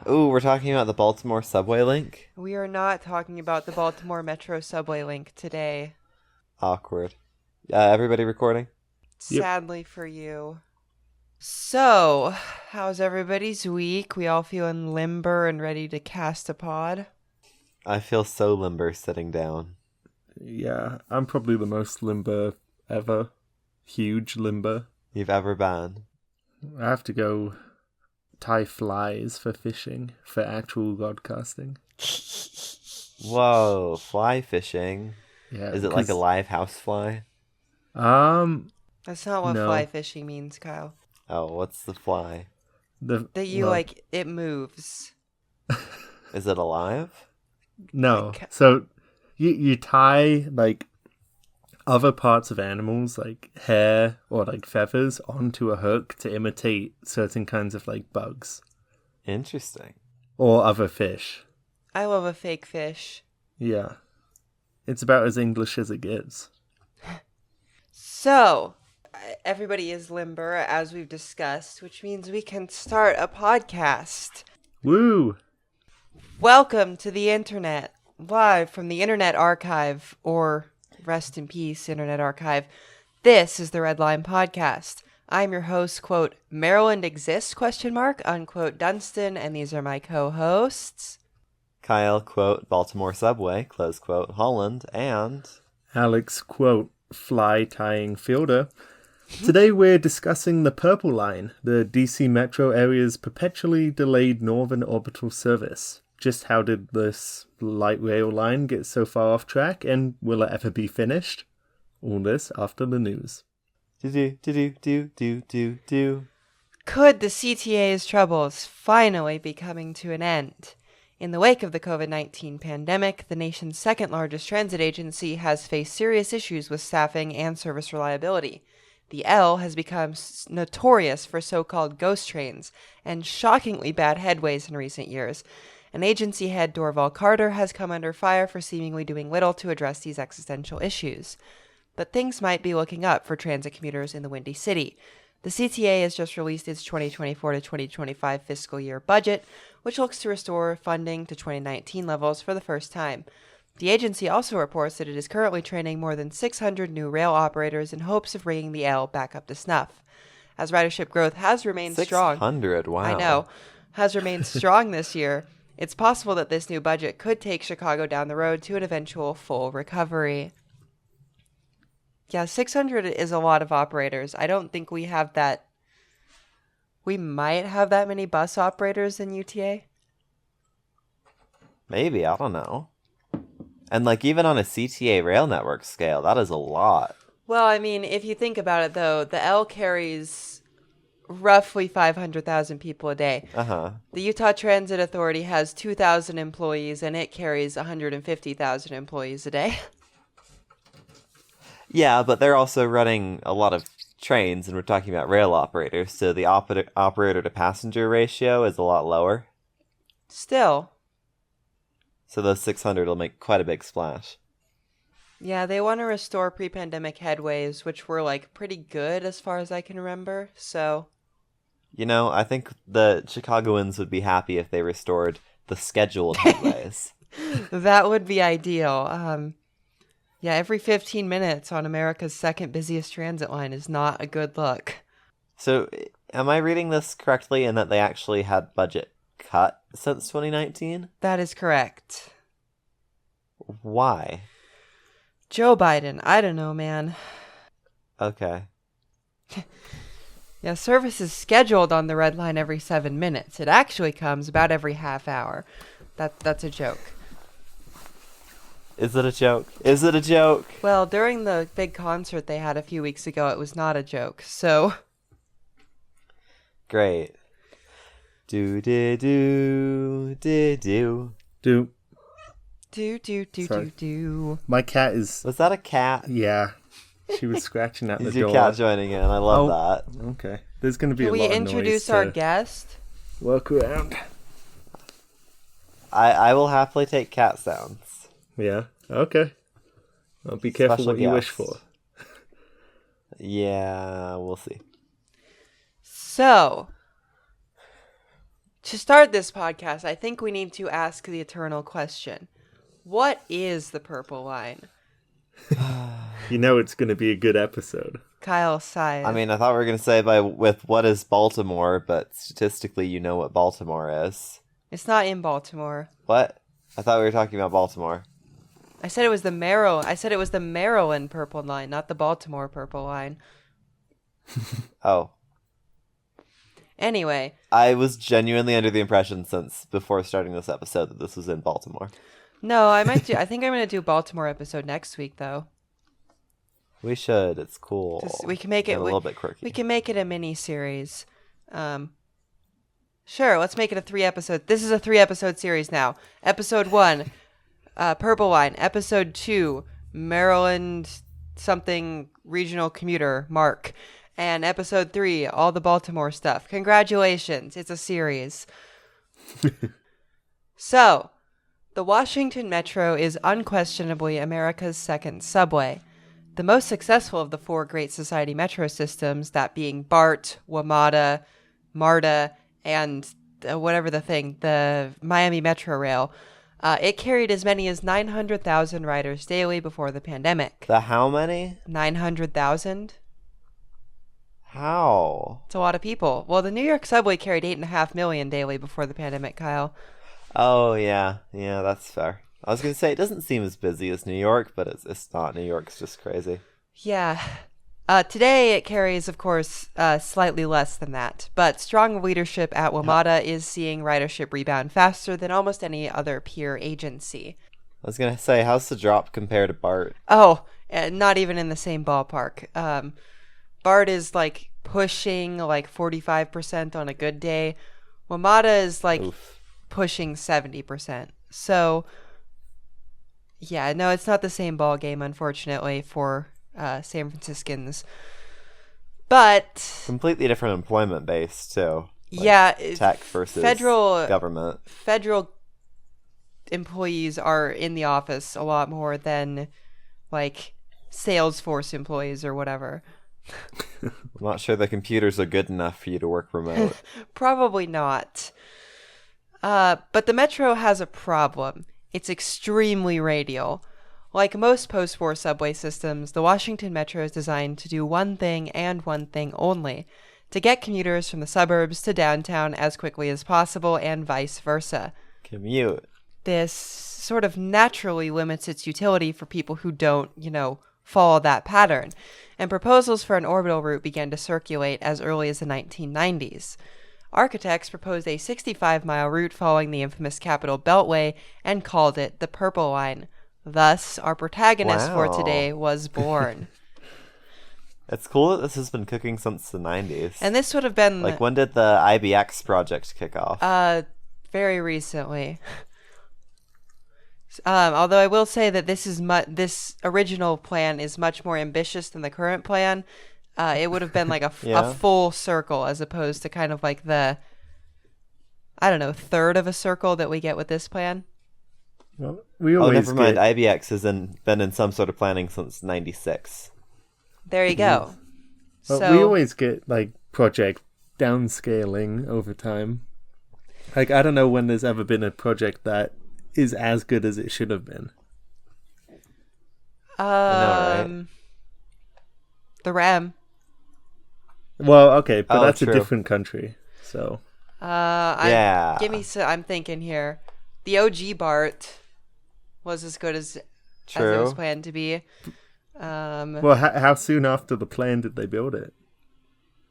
Ooh, we're talking about the Baltimore subway link? We are not talking about the Baltimore Metro subway link today, Awkward. Everybody recording? Yep. sadly for you. So, how's everybody's week? We all feeling limber and ready to cast a pod? I feel so limber sitting down. Yeah, I'm probably the most limber ever. Huge limber. You've ever been. I have to go tie flies for fishing, for actual broadcasting. Whoa, fly fishing. Yeah. Is it like a live house fly? That's not what No. fly fishing means, Kyle. Oh, what's the fly? That you, well, it moves. Is it alive? No. Like- So you tie like other parts of animals, like hair or like feathers, onto a hook to imitate certain kinds of like bugs Interesting. or other fish. I love a fake fish. Yeah. It's about as English as it gets. So, everybody is limber, as we've discussed, which means we can start a podcast. Woo! Welcome to the internet, live from the Internet Archive, or rest in peace, Internet Archive. This is the Red Line Podcast. I'm your host, quote, Maryland exists, question mark, unquote, Dunstan, and these are my co-hosts. Kyle, quote, Baltimore subway, close quote, Holland, and... Alex, quote, fly tying fielder. Today we're discussing the Purple Line, the DC metro area's perpetually delayed northern orbital service. Just how did this light rail line get so far off track, and will it ever be finished? All this after the news. Do. Could the CTA's troubles finally be coming to an end? In the wake of the COVID-19 pandemic, the nation's second largest transit agency has faced serious issues with staffing and service reliability. The L has become notorious for so-called ghost trains and shockingly bad headways in recent years. An agency head, Dorval Carter, has come under fire for seemingly doing little to address these existential issues. But things might be looking up for transit commuters in the Windy City. The CTA has just released its 2024 to 2025 fiscal year budget, which looks to restore funding to 2019 levels for the first time. The agency also reports that it is currently training more than 600 new rail operators in hopes of bringing the L back up to snuff. As ridership growth has remained strong, 600, wow. I know, has remained strong this year, it's possible that this new budget could take Chicago down the road to an eventual full recovery. Yeah, 600 is a lot of operators. I don't think we have that. We might have that many bus operators in UTA. Maybe, I don't know. And like even on a CTA rail network scale, that is a lot. Well, I mean, if you think about it, though, the L carries roughly 500,000 people a day. Uh-huh. The Utah Transit Authority has 2,000 employees, and it carries 150,000 employees a day. Yeah, but they're also running a lot of trains, and we're talking about rail operators, so the operator to passenger ratio is a lot lower. Still, So those 600 will make quite a big splash. yeah, they want to restore pre-pandemic headways, which were, like, pretty good as far as I can remember, so... You know, I think the Chicagoans would be happy if they restored the scheduled headways. That would be ideal. Yeah, every 15 minutes on America's second busiest transit line is not a good look. So, am I reading this correctly in that they actually had budget cut since 2019? That is correct. Why? Joe Biden, I don't know, man. Okay. Yeah, service is scheduled on the red line every 7 minutes. It actually comes about every half hour. That's a joke. Is it a joke? Is it a joke? Well, during the big concert they had a few weeks ago, it was not a joke, so... Great. Do. Do. Do. My cat is... Was that a cat? Yeah. She was scratching at the Is door. your cat joining in? I love that. Okay. There's going to be Can a we lot of introduce noise our to guest? work around. I will happily take cat sounds. Yeah. Okay. Well, be careful Special what you wish guest. for. Yeah, we'll see. So, To start this podcast, I think we need to ask the eternal question. What is the Purple Line? You know it's going to be a good episode. Kyle sighs. I mean, I thought we were going to say with what is Baltimore, but statistically you know what Baltimore is. It's not in Baltimore. What? I thought we were talking about Baltimore. I said it was the Maryland Purple Line, not the Baltimore Purple Line. Oh. Anyway. I was genuinely under the impression since before starting this episode that this was in Baltimore. No, I think I'm going to do Baltimore episode next week, though. We should. It's cool. We can make it a little bit quirky. We can make it a mini series. Sure, let's make it a 3-episode. This is a 3-episode series now. Episode 1, Purple Line. Episode 2, Maryland something regional commuter, Mark. And episode 3, all the Baltimore stuff. Congratulations, it's a series. So, the Washington Metro is unquestionably America's second subway. The most successful of the 4 Great Society metro systems, that being BART, WMATA, MARTA, and the Miami Metro Rail, it carried as many as 900,000 riders daily before the pandemic. The how many? 900,000? How? It's a lot of people. Well, the New York subway carried 8.5 million daily before the pandemic, Kyle. Oh, yeah. Yeah, that's fair. I was going to say, it doesn't seem as busy as New York, but it's not. New York's just crazy. Yeah. Today, it carries, of course, slightly less than that. But strong leadership at WMATA is seeing ridership rebound faster than almost any other peer agency. I was going to say, how's the drop compared to BART? Oh, not even in the same ballpark. BART is, pushing, 45% on a good day. WMATA is, Oof. pushing 70%. So, yeah, no, it's not the same ball game, unfortunately, for San Franciscans. But Completely different employment base, too. yeah, Tech versus government. Federal employees are in the office a lot more than, Salesforce employees or whatever. I'm not sure the computers are good enough for you to work remote. Probably not. But the Metro has a problem. It's extremely radial. Like most post-war subway systems, the Washington Metro is designed to do one thing and one thing only: to get commuters from the suburbs to downtown as quickly as possible, and vice versa. Commute. This sort of naturally limits its utility for people who don't, follow that pattern. And proposals for an orbital route began to circulate as early as the 1990s. Architects proposed a 65-mile route following the infamous Capitol Beltway and called it the Purple Line. Thus, our protagonist for today was born. It's cool that this has been cooking since the 90s. And this would have been... when did the IBX project kick off? Very recently. Although I will say that this original plan is much more ambitious than the current plan. It would have been a full circle as opposed to kind of the, third of a circle that we get with this plan. Well, we always never mind. IBX has been in some sort of planning since 96. There you go. Well, we always get project downscaling over time. I don't know when there's ever been a project that is as good as it should have been. I know, right? The RAM. Well, okay, but that's true. a different country, so. Yeah. I'm thinking here. The OG BART was as good as it was planned to be. Well, how soon after the plan did they build it?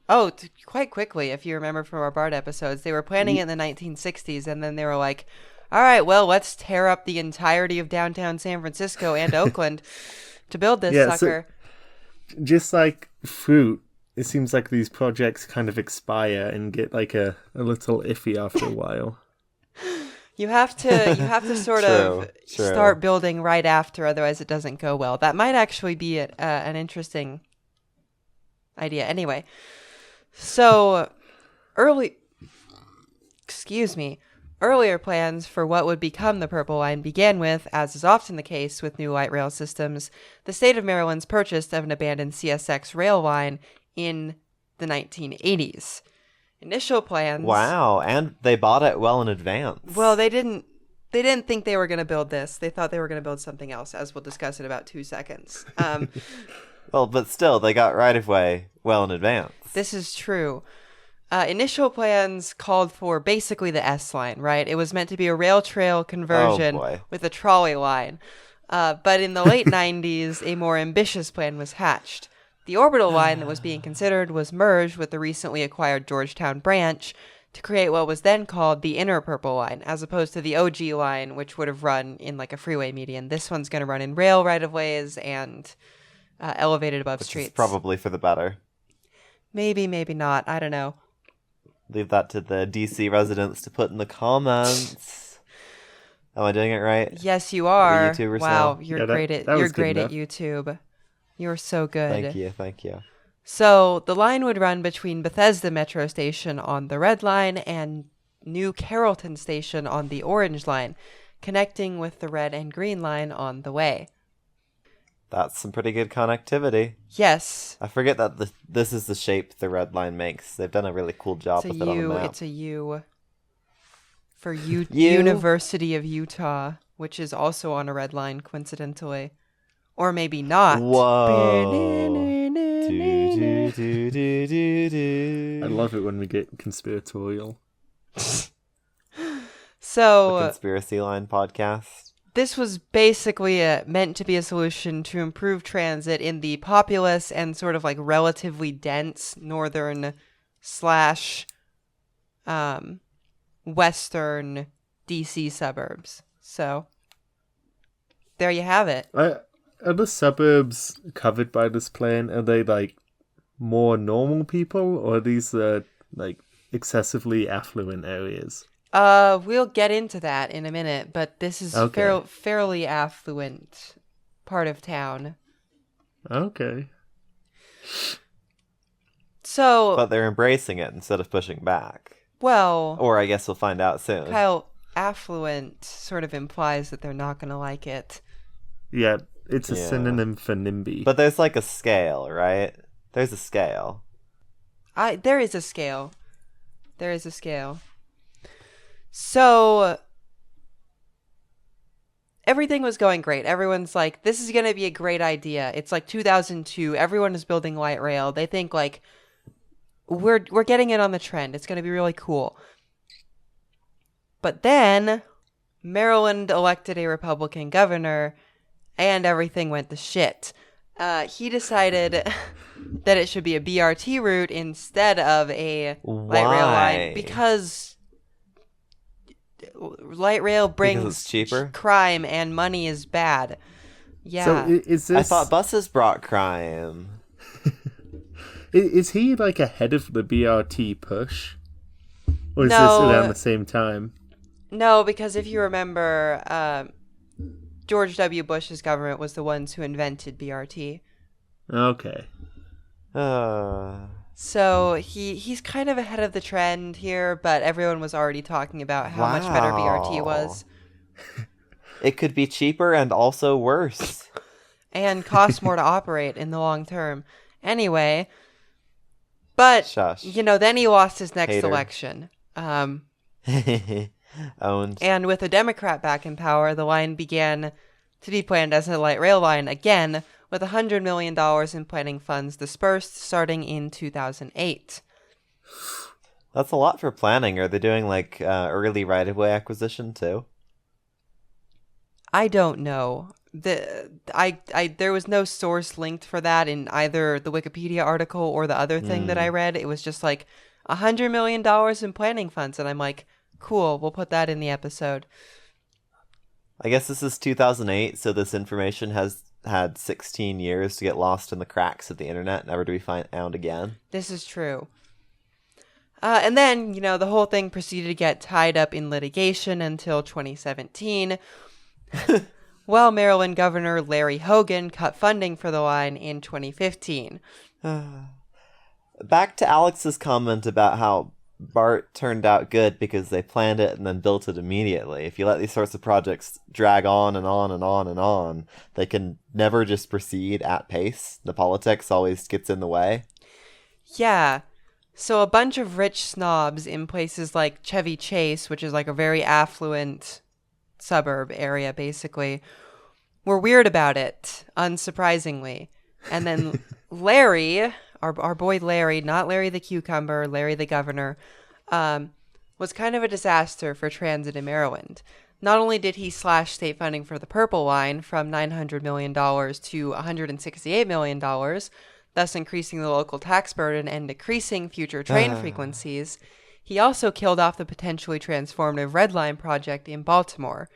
Oh, quite quickly, if you remember from our BART episodes. They were planning it in the 1960s, and then they were like, all right, well, let's tear up the entirety of downtown San Francisco and Oakland to build this sucker. So, just like fruit, it seems like these projects kind of expire and get a little iffy after a while. You have to sort of start building right after, otherwise it doesn't go well. That might actually be an interesting idea. Anyway, so earlier plans for what would become the Purple Line began with, as is often the case with new light rail systems, the state of Maryland's purchase of an abandoned CSX rail line in the 1980s. Initial plans. Wow, and they bought it well in advance. Well, they didn't think they were going to build this. They thought they were going to build something else, as we'll discuss in about 2 seconds. Well, but still, they got right of way well in advance. This is true. Initial plans called for basically the S line, right? It was meant to be a rail trail conversion with a trolley line. But in the late 90s, a more ambitious plan was hatched. The orbital line that was being considered was merged with the recently acquired Georgetown branch to create what was then called the Inner Purple Line, as opposed to the OG line, which would have run in like a freeway median. This one's going to run in rail right-of-ways and elevated above streets. Which is probably for the better. Maybe, maybe not. I don't know. Leave that to the DC residents to put in the comments. Am I doing it right? Yes, you are. The YouTubers wow, now? you're Yeah, great at that you're was good great at enough. YouTube. You're so good. Thank you. So the line would run between Bethesda Metro Station on the Red Line and New Carrollton Station on the Orange Line, connecting with the Red and Green Line on the way. That's some pretty good connectivity. Yes. I forget that this is the shape the red line makes. They've done a really cool job It's a with it on the U. map. It's a U. For U- U? University of Utah, which is also on a red line, coincidentally. Or maybe not. Whoa. I love it when we get conspiratorial. So The Conspiracy Line podcast. this was basically meant to be a solution to improve transit in the populous and sort of like relatively dense northern slash western DC suburbs. So there you have it. Are the suburbs covered by this plan? Are they like more normal people, or are these like excessively affluent areas? We'll get into that in a minute, but this is Okay. fairly affluent part of town. Okay. So, But they're embracing it instead of pushing back. well, Or I guess we'll find out soon. Kyle, affluent sort of implies that they're not going to like it. Yeah, it's a Yeah. synonym for NIMBY. But there's like a scale, right? There's a scale. There is a scale. There is a scale. So everything was going great. Everyone's like, this is going to be a great idea. It's like 2002. Everyone is building light rail. They think like we're getting in on the trend. It's going to be really cool. But then Maryland elected a Republican governor and everything went to shit. He decided that it should be a BRT route instead of a light rail line Why? because light rail brings it's cheaper? crime and money is bad. Yeah. So is this? I thought buses brought crime. Is he like ahead of the BRT push, or is No. this around the same time? No, because if you remember, George W. Bush's government was the ones who invented BRT. Okay. So he's kind of ahead of the trend here, but everyone was already talking about how much better BRT was It could be cheaper and also worse. and cost more to operate in the long term. Anyway, but Shush. then he lost his next Hater. election. Owned. And with a Democrat back in power, the line began to be planned as a light rail line again, with $100 million in planning funds dispersed starting in 2008. That's a lot for planning. Are they doing like early right-of-way acquisition too? I don't know. There was no source linked for that in either the Wikipedia article or the other thing that I read. It was just like $100 million in planning funds, and I'm like, cool, we'll put that in the episode. I guess this is 2008, so this information has had 16 years to get lost in the cracks of the internet, never to be found again. This is true. And then, the whole thing proceeded to get tied up in litigation until 2017. While Maryland Governor Larry Hogan cut funding for the line in 2015. Back to Alex's comment about how BART turned out good because they planned it and then built it immediately. If you let these sorts of projects drag on and on and on and on, they can never just proceed at pace. The politics always gets in the way. Yeah. So a bunch of rich snobs in places like Chevy Chase, which is like a very affluent suburb area, basically, were weird about it, unsurprisingly. And then Larry, our boy Larry, not Larry the cucumber, Larry the governor, was kind of a disaster for transit in Maryland. Not only did he slash state funding for the Purple Line from $900 million to $168 million, thus increasing the local tax burden and decreasing future train frequencies, he also killed off the potentially transformative Red Line project in Baltimore.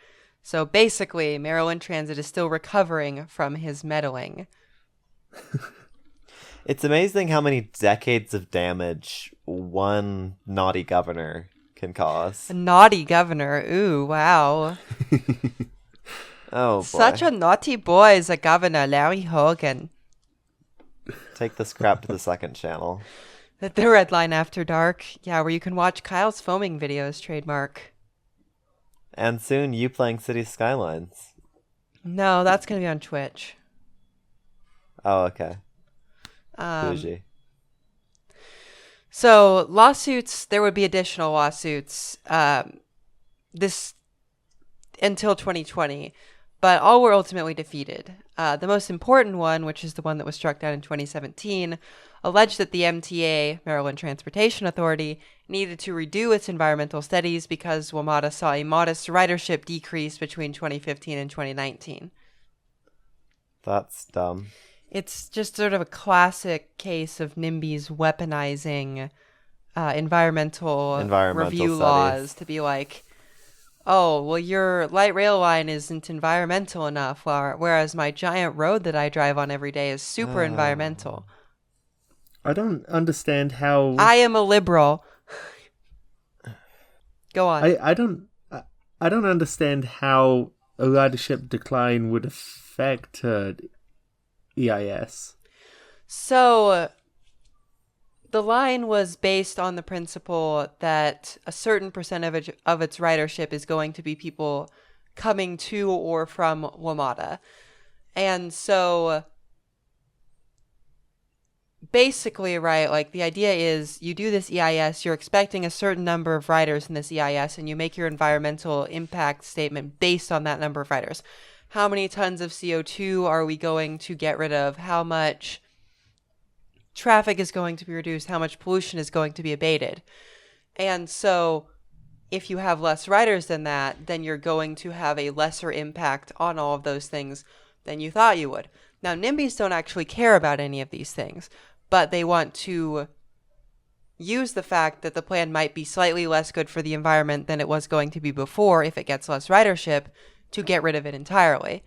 So basically, Maryland Transit is still recovering from his meddling. It's amazing how many decades of damage one naughty governor can cause. A naughty governor. Ooh, wow. Oh, boy. Such a naughty boy is a governor, Larry Hogan. Take this crap to the second channel. The Red Line After Dark. Yeah, where you can watch Kyle's foaming videos, trademark. And soon, you playing City Skylines. No, that's going to be on Twitch. Oh, okay. Bougie. So lawsuits, there would be additional lawsuits this until 2020, but all were ultimately defeated. The most important one, which is the one that was struck down in 2017, alleged that the MTA, Maryland Transportation Authority, needed to redo its environmental studies because WMATA saw a modest ridership decrease between 2015 and 2019. That's dumb. It's just sort of a classic case of NIMBYs weaponizing environmental review studies. laws to be like, oh, well, your light rail line isn't environmental enough, whereas my giant road that I drive on every day is super environmental. I don't understand how... I am a liberal. Go on. I don't understand how a ridership decline would affect EIS. So the line was based on the principle that a certain percent of its ridership is going to be people coming to or from WMATA. And so basically, right, like the idea is you do this EIS, you're expecting a certain number of riders in this EIS, and you make your environmental impact statement based on that number of riders. How many tons of CO2 are we going to get rid of? How much traffic is going to be reduced? How much pollution is going to be abated? And so if you have less riders than that, then you're going to have a lesser impact on all of those things than you thought you would. Now, NIMBYs don't actually care about any of these things, but they want to use the fact that the plan might be slightly less good for the environment than it was going to be before if it gets less ridership, to get rid of it entirely.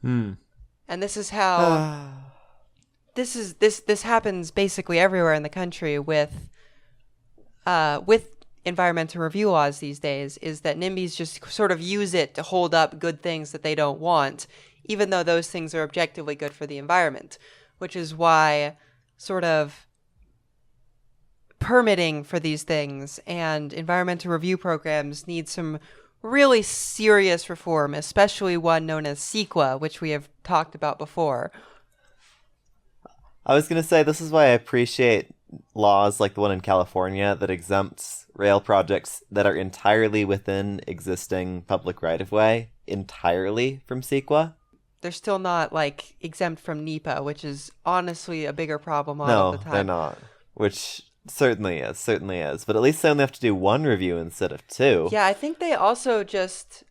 And this is how this happens basically everywhere in the country with environmental review laws these days, is that NIMBYs just sort of use it to hold up good things that they don't want, even though those things are objectively good for the environment, which is why sort of permitting for these things and environmental review programs need some really serious reform, especially one known as CEQA, which we have talked about before. I was going to say, this is why I appreciate laws like the one in California that exempts rail projects that are entirely within existing public right-of-way entirely from CEQA. They're still not, like, exempt from NEPA, which is honestly a bigger problem all the time. No, they're not, which certainly is. But at least they only have to do one review instead of two. Yeah, I think they also just,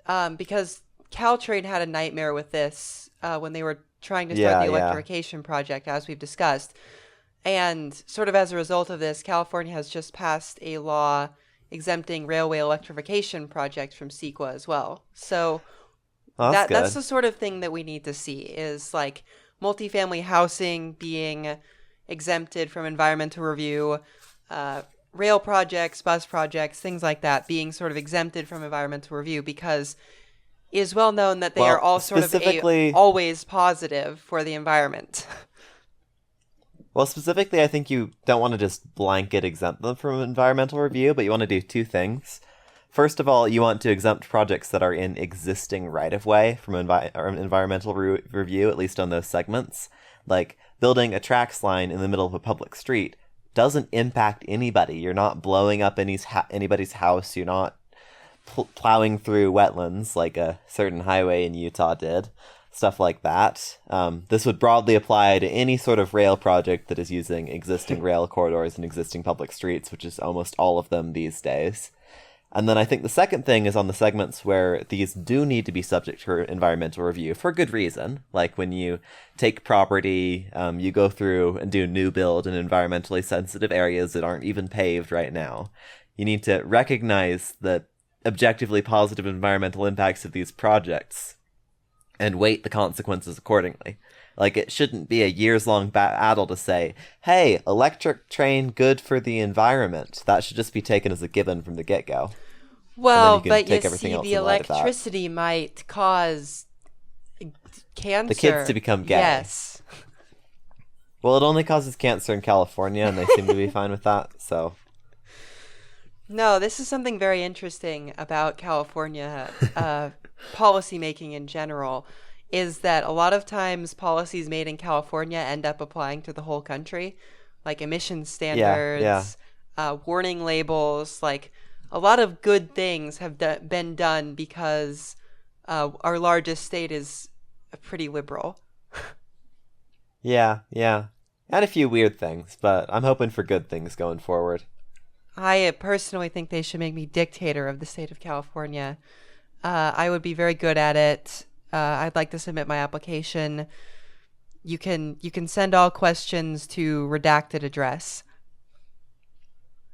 because Caltrain had a nightmare with this when they were trying to start the electrification project, as we've discussed. And sort of as a result of this, California has just passed a law exempting railway electrification projects from CEQA as well. So that's the sort of thing that we need to see, is like multifamily housing being exempted from environmental review, rail projects, bus projects, things like that being sort of exempted from environmental review, because it is well known that they are all sort of always positive for the environment. Well, specifically, I think you don't want to just blanket exempt them from environmental review, but you want to do two things. First of all, you want to exempt projects that are in existing right-of-way from environmental review, at least on those segments. Like, building a tracks line in the middle of a public street doesn't impact anybody. You're not blowing up anybody's house. You're not plowing through wetlands like a certain highway in Utah did. Stuff like that. This would broadly apply to any sort of rail project that is using existing rail corridors and existing public streets, which is almost all of them these days. And then I think the second thing is on the segments where these do need to be subject to environmental review for good reason. Like when you take property, you go through and do new build in environmentally sensitive areas that aren't even paved right now. You need to recognize the objectively positive environmental impacts of these projects and weight the consequences accordingly. Like, it shouldn't be a years-long battle to say, hey, electric train good for the environment. That should just be taken as a given from the get-go. Well, but you see, the electricity might cause cancer. The kids to become gay. Yes. Well, it only causes cancer in California, and they seem to be fine with that, so... No, this is something very interesting about California policymaking in general, is that a lot of times policies made in California end up applying to the whole country, like emission standards, warning labels, like a lot of good things have been done because our largest state is pretty liberal. Yeah. And a few weird things, but I'm hoping for good things going forward. I personally think they should make me dictator of the state of California. I would be very good at it. I'd like to submit my application. You can send all questions to redacted address.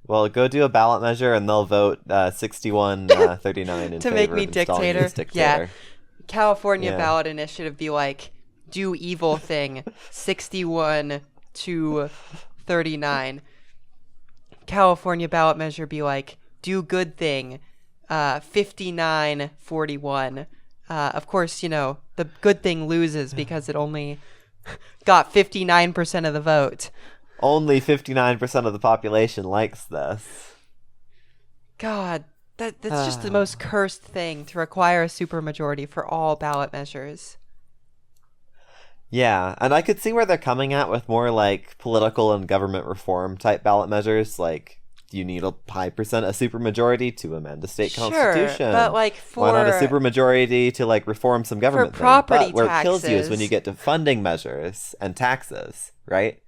Well, go do a ballot measure and they'll vote 61-39 in to favor make me of installing you as dictator. Yeah. California Yeah. ballot initiative be like, do evil thing, 61 to 39. California ballot measure be like, do good thing, 59-41. Of course, the good thing loses because it only got 59% of the vote. Only 59% of the population likes this. God, that's just the most cursed thing, to require a supermajority for all ballot measures. Yeah, and I could see where they're coming at with more like political and government reform type ballot measures, like you need a high percent, a supermajority to amend the state constitution. But like why not a supermajority to like reform some government for property thing? But where it kills you is taxes. when you get to funding measures and taxes, right?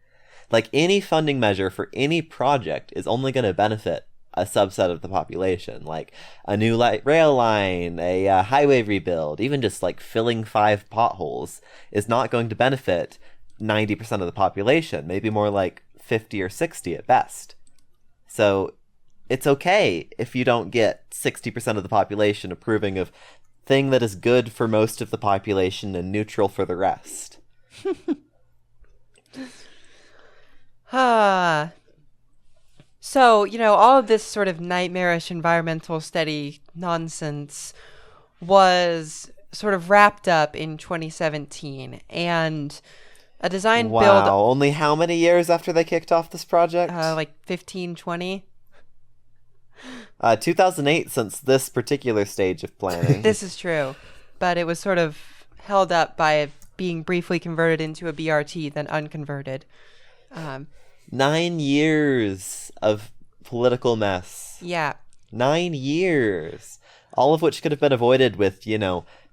Like any funding measure for any project is only going to benefit a subset of the population, like a new light rail line, a highway rebuild, even just like filling 5 potholes is not going to benefit 90% of the population, maybe more like 50 or 60 at best. So it's okay if you don't get 60% of the population approving of thing that is good for most of the population and neutral for the rest. So, all of this sort of nightmarish environmental study nonsense was sort of wrapped up in 2017, and a design build... Wow, only how many years after they kicked off this project? Like 15, 20? 2008 since this particular stage of planning. This is true, but it was sort of held up by being briefly converted into a BRT, then unconverted. 9 years of political mess. Yeah. 9 years. All of which could have been avoided with,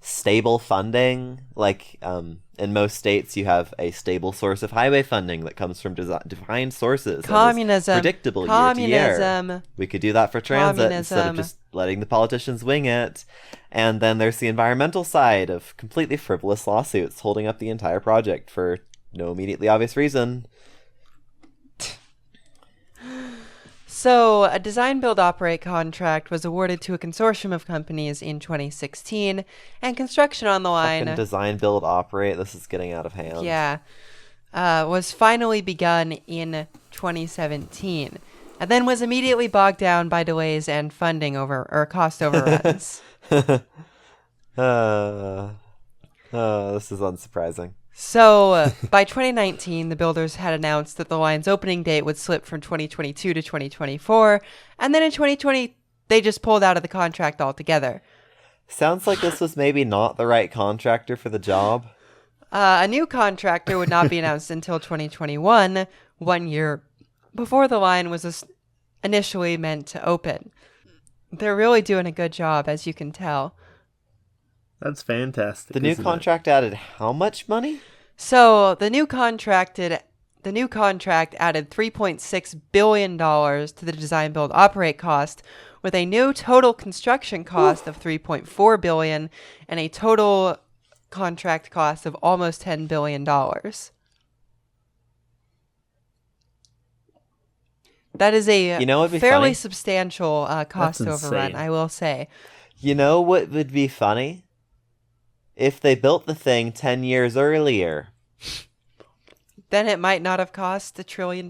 stable funding. Like, in most states, you have a stable source of highway funding that comes from defined sources. Communism. Predictable year to year. We could do that for transit instead of just letting the politicians wing it. And then there's the environmental side of completely frivolous lawsuits holding up the entire project for no immediately obvious reason. So, a design build operate contract was awarded to a consortium of companies in 2016, and construction on the line... Fucking design build operate, this is getting out of hand. Yeah. Was finally begun in 2017, and then was immediately bogged down by delays and funding cost overruns. This is unsurprising. So, by 2019, the builders had announced that the line's opening date would slip from 2022 to 2024, and then in 2020, they just pulled out of the contract altogether. Sounds like this was maybe not the right contractor for the job. A new contractor would not be announced until 2021, 1 year before the line was initially meant to open. They're really doing a good job, as you can tell. That's fantastic. The new isn't it? contract added how much money? So the new contract added $3.6 billion to the design build operate cost, with a new total construction cost of $3.4 billion and a total contract cost of almost $10 billion. That is a You know what'd be fairly funny? substantial cost That's overrun, insane. I will say. You know what would be funny? If they built the thing 10 years earlier. Then it might not have cost $1 trillion.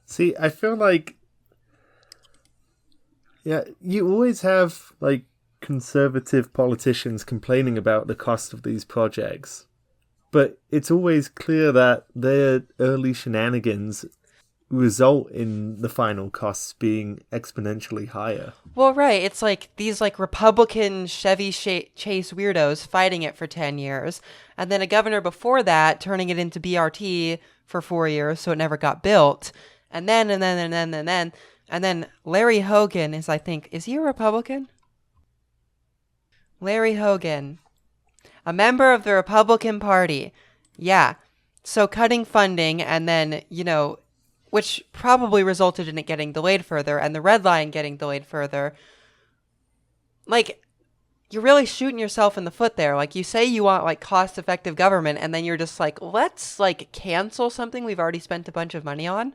See, I feel like, yeah, you always have like conservative politicians complaining about the cost of these projects, but it's always clear that their early shenanigans result in the final costs being exponentially higher. Well, right. It's like these like Republican Chevy Chase weirdos fighting it for 10 years. And then a governor before that turning it into BRT for 4 years so it never got built. And then Larry Hogan is, I think, is he a Republican? Larry Hogan, a member of the Republican Party. Yeah. So cutting funding and then, which probably resulted in it getting delayed further and the red line getting delayed further. Like, you're really shooting yourself in the foot there. Like, you say you want, like, cost-effective government, and then you're just like, let's, like, cancel something we've already spent a bunch of money on.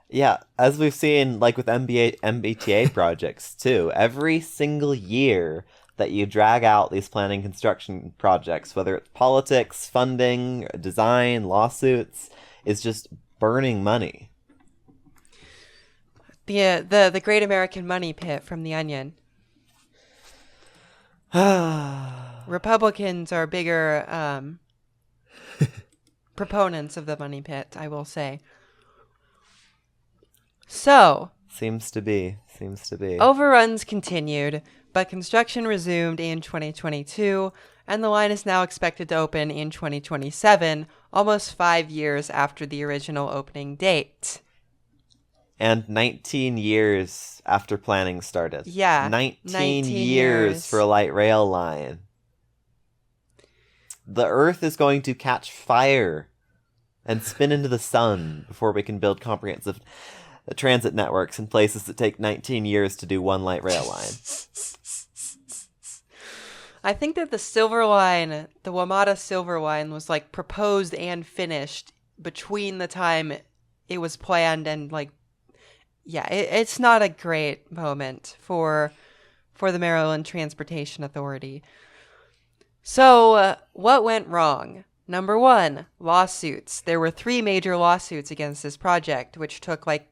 Yeah, as we've seen, like with MBTA projects too, every single year that you drag out these planning construction projects, whether it's politics, funding, design, lawsuits, is just burning money. The Great American Money Pit from The Onion. Republicans are bigger proponents of the money pit, I will say. So, Seems to be. overruns continued, but construction resumed in 2022, and the line is now expected to open in 2027, almost 5 years after the original opening date. And 19 years after planning started. Yeah, 19 years. years for a light rail line. The Earth is going to catch fire and spin into the sun before we can build comprehensive transit networks in places that take 19 years to do one light rail line. I think that the Silver Line, the WMATA Silver Line, was like proposed and finished between the time it was planned and like, yeah, it's not a great moment for the Maryland Transportation Authority. So, what went wrong? Number 1, lawsuits. There were 3 major lawsuits against this project, which took like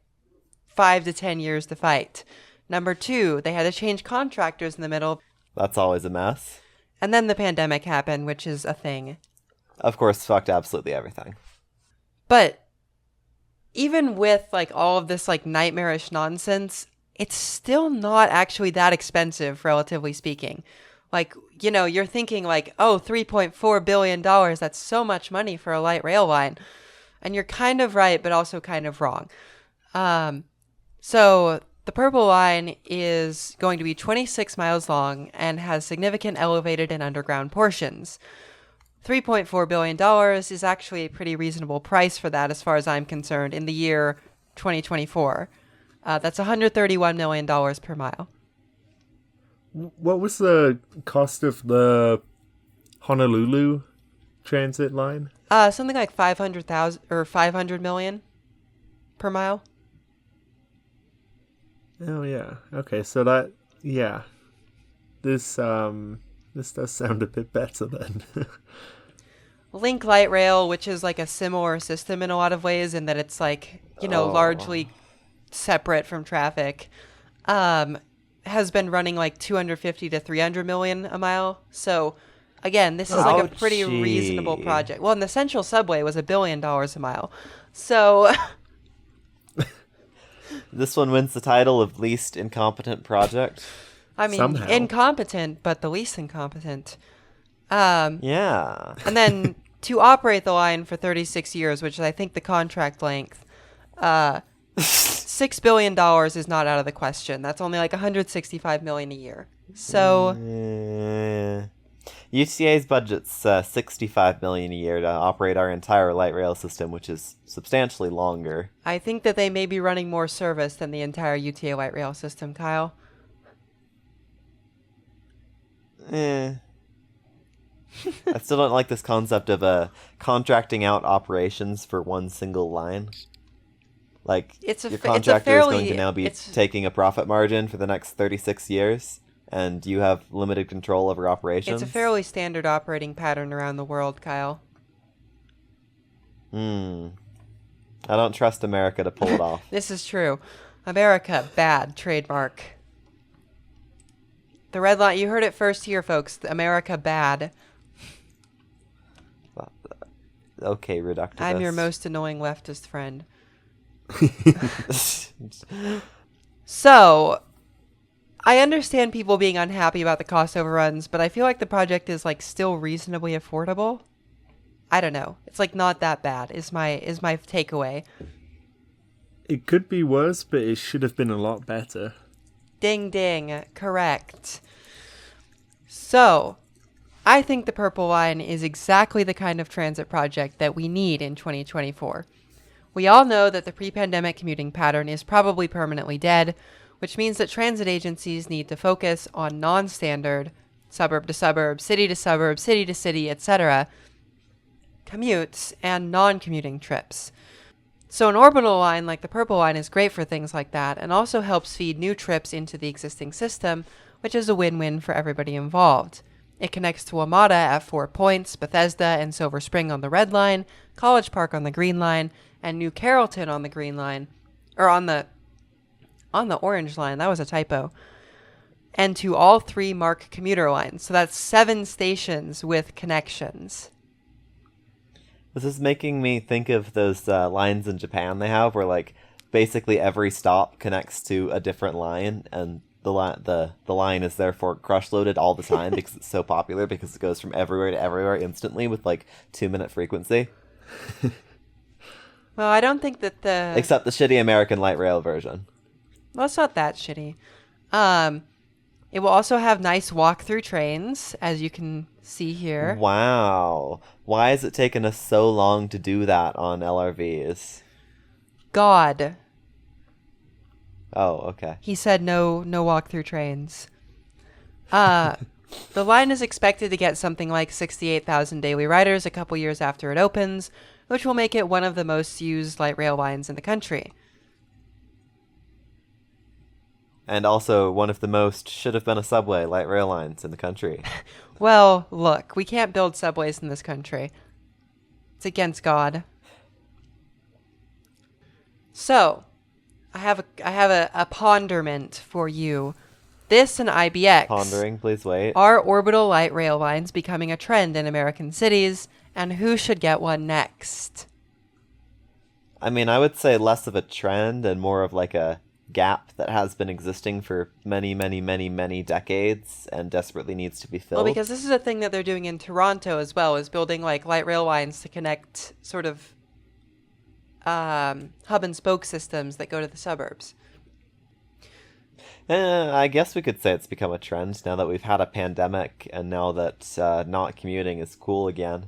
5 to 10 years to fight. Number 2, they had to change contractors in the middle. That's always a mess. And then the pandemic happened, which is a thing. Of course, fucked absolutely everything. But even with like all of this like nightmarish nonsense, it's still not actually that expensive, relatively speaking. Like, you're thinking like, oh, $3.4 billion, that's so much money for a light rail line. And you're kind of right, but also kind of wrong. So the Purple Line is going to be 26 miles long and has significant elevated and underground portions. $3.4 billion is actually a pretty reasonable price for that, as far as I'm concerned, in the year 2024. That's $131 million per mile. What was the cost of the Honolulu transit line? Something like 500,000 or 500 million per mile. Oh yeah. Okay, so this does sound a bit better then. Link Light Rail, which is like a similar system in a lot of ways, in that it's like, largely separate from traffic, has been running like 250 to 300 million a mile. So again, this is like a pretty reasonable project. Well, and the Central Subway was $1 billion a mile. So This one wins the title of least incompetent project. I mean, Somehow. incompetent, but the least incompetent. Yeah. And then to operate the line for 36 years, which is I think the contract length, $6 billion is not out of the question. That's only like $165 million a year. So UTA's budget's $65 million a year to operate our entire light rail system, which is substantially longer. I think that they may be running more service than the entire UTA light rail system, Kyle. I still don't like this concept of contracting out operations for one single line. Like, your contractor is going to now be taking a profit margin for the next 36 years, and you have limited control over operations. It's a fairly standard operating pattern around the world, Kyle. I don't trust America to pull it off. This is true. America, bad. Trademark. The red line, you heard it first here, folks. America, bad. Okay, reductivist. I'm your most annoying leftist friend. So, I understand people being unhappy about the cost overruns, but I feel like the project is like still reasonably affordable. I don't know. It's like not that bad is my takeaway. It could be worse, but it should have been a lot better. Ding ding, correct. So, I think the Purple Line is exactly the kind of transit project that we need in 2024. We all know that the pre-pandemic commuting pattern is probably permanently dead, which means that transit agencies need to focus on non-standard, suburb to suburb, city to suburb, city to city, etc., commutes and non-commuting trips. So an orbital line like the Purple Line is great for things like that and also helps feed new trips into the existing system, which is a win-win for everybody involved. It connects to WMATA at 4 points, Bethesda and Silver Spring on the Red Line, College Park on the Green Line, and New Carrollton on the Green Line, or on the Orange Line. That was a typo. And to all 3 MARC commuter lines. So that's 7 stations with connections. This is making me think of those lines in Japan they have, where like basically every stop connects to a different line, and the line is therefore crush loaded all the time because it's so popular, because it goes from everywhere to everywhere instantly with like 2-minute frequency. Well, I don't think that except the shitty American light rail version. Well, it's not that shitty. It will also have nice walk-through trains, as you can see here. Wow. Why has it taken us so long to do that on LRVs? God. Oh, okay. He said no walk-through trains. The line is expected to get something like 68,000 daily riders a couple years after it opens, which will make it one of the most used light rail lines in the country. And also one of the most should-have-been-a-subway light rail lines in the country. Well, look, we can't build subways in this country. It's against God. So, I have a ponderment for you. This and IBX Pondering, please wait. are orbital light rail lines becoming a trend in American cities, and who should get one next? I mean, I would say less of a trend and more of like a gap that has been existing for many, many, many, many decades and desperately needs to be filled. Well, because this is a thing that they're doing in Toronto as well, is building like light rail lines to connect sort of hub and spoke systems that go to the suburbs. I guess we could say it's become a trend now that we've had a pandemic and now that not commuting is cool again.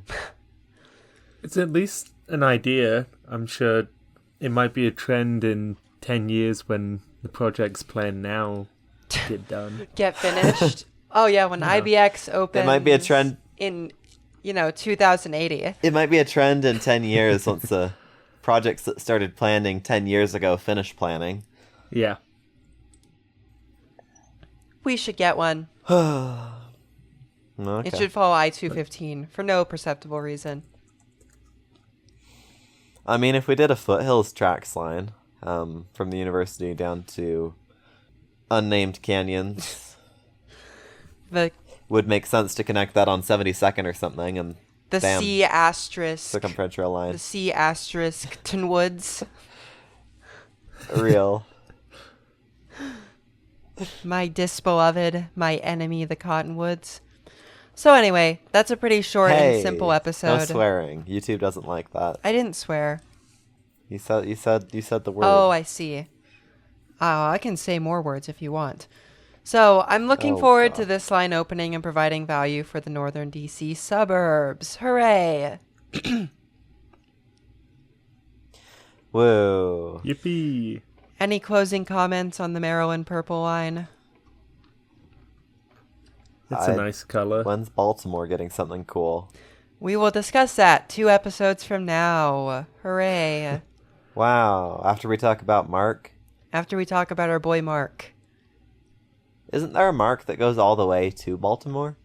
It's at least an idea. I'm sure it might be a trend in 10 years when the projects planned now get done. Get finished. Oh, yeah, when IBX opens. It might be a trend in, 2080. It might be a trend in 10 years once the projects that started planning 10 years ago finish planning. Yeah. We should get one. Okay. It should follow I-215 for no perceptible reason. I mean, if we did a Foothills tracks line from the university down to unnamed canyons, would make sense to connect that on 72nd or something, and the C asterisk circumferential line. The C asterisk Woods. Real. My disbeloved, my enemy, the Cottonwoods. So anyway, that's a pretty short and simple Hey, no episode. swearing. YouTube doesn't like that. I didn't swear. You said the Oh, word. I see. I can say more words if you want. So I'm looking Oh forward to god. this line opening and providing value for the northern DC suburbs. Hooray! Whoa. Yippee! Any closing comments on the Maryland Purple Line? It's a I- nice color. When's Baltimore getting something cool? We will discuss that 2 episodes from now. Hooray! Wow. After we talk about Mark, After we talk about our boy Mark. isn't there a Mark that goes all the way to Baltimore?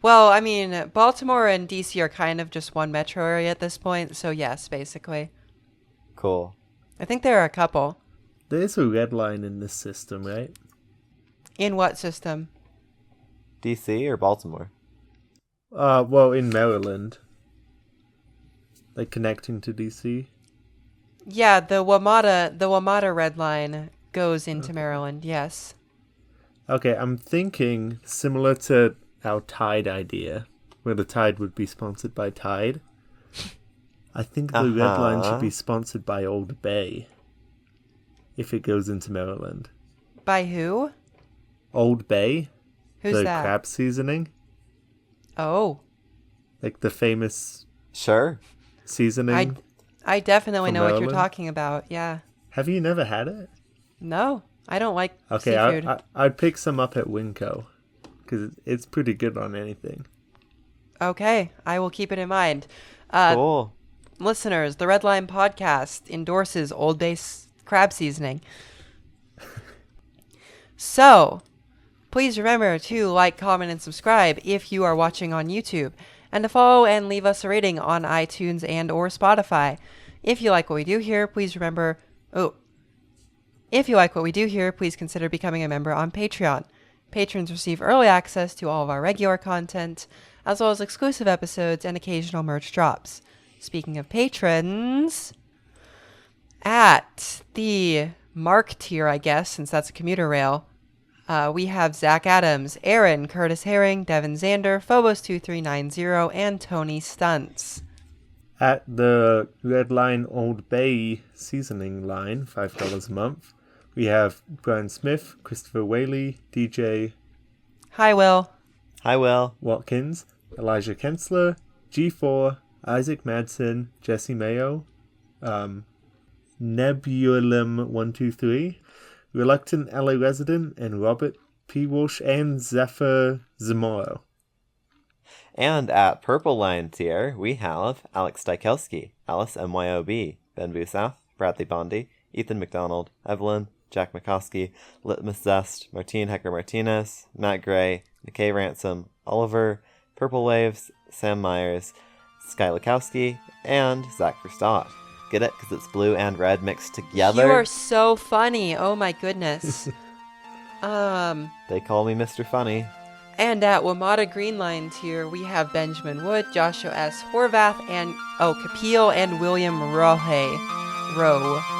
Well, I mean, Baltimore and DC are kind of just one metro area at this point, so yes, basically. Cool. I think there are a couple. There's a red line in this system, right? In what system? DC or Baltimore? Well, in Maryland. Like connecting to DC. Yeah, the WMATA red line goes into Maryland, yes. Okay, I'm thinking similar to our Tide idea, where the Tide would be sponsored by Tide. I think the red line should be sponsored by Old Bay. If it goes into Maryland. By who? Old Bay, Who's the that? crab seasoning, Oh, like the famous Sure. seasoning. I definitely From know what you're Maryland? talking about, yeah. Have you never had it? No, I don't like Okay, seafood. I'd pick some up at Winco, because it's pretty good on anything. Okay, I will keep it in mind. Cool. Listeners, the Red Line Podcast endorses Old Bay crab seasoning. So, please remember to like, comment, and subscribe if you are watching on YouTube, and to follow and leave us a rating on iTunes and or Spotify. If you like what we do here, please remember... If you like what we do here, please consider becoming a member on Patreon. Patrons receive early access to all of our regular content, as well as exclusive episodes and occasional merch drops. Speaking of patrons, at the Mark tier, I guess, since that's a commuter rail, we have Zach Adams, Aaron, Curtis Herring, Devin Zander, Phobos2390, and Tony Stunts. At the Red Line Old Bay seasoning line, $5 a month, we have Brian Smith, Christopher Whaley, DJ Hi, Will. Hi, Will. Watkins, Elijah Kensler, G4, Isaac Madsen, Jesse Mayo, Nebulum123, Reluctant LA Resident, and Robert P. Walsh, and Zephyr Zamoro. And at Purple Line tier, we have Alex Stykelski, Alice MYOB, Ben Busouth, Bradley Bondi, Ethan McDonald, Evelyn, Jack McCoskey, Litmus Zest, Martine Hecker Martinez, Matt Gray, McKay Ransom, Oliver, Purple Waves, Sam Myers, Sky Lukowski, and Zach Verstaat. Get it? Because it's blue and red mixed together? You are so funny. Oh my goodness. They call me Mr. Funny. And at WMATA Green Line tier, we have Benjamin Wood, Joshua S. Horvath, and Capil and William Rohe.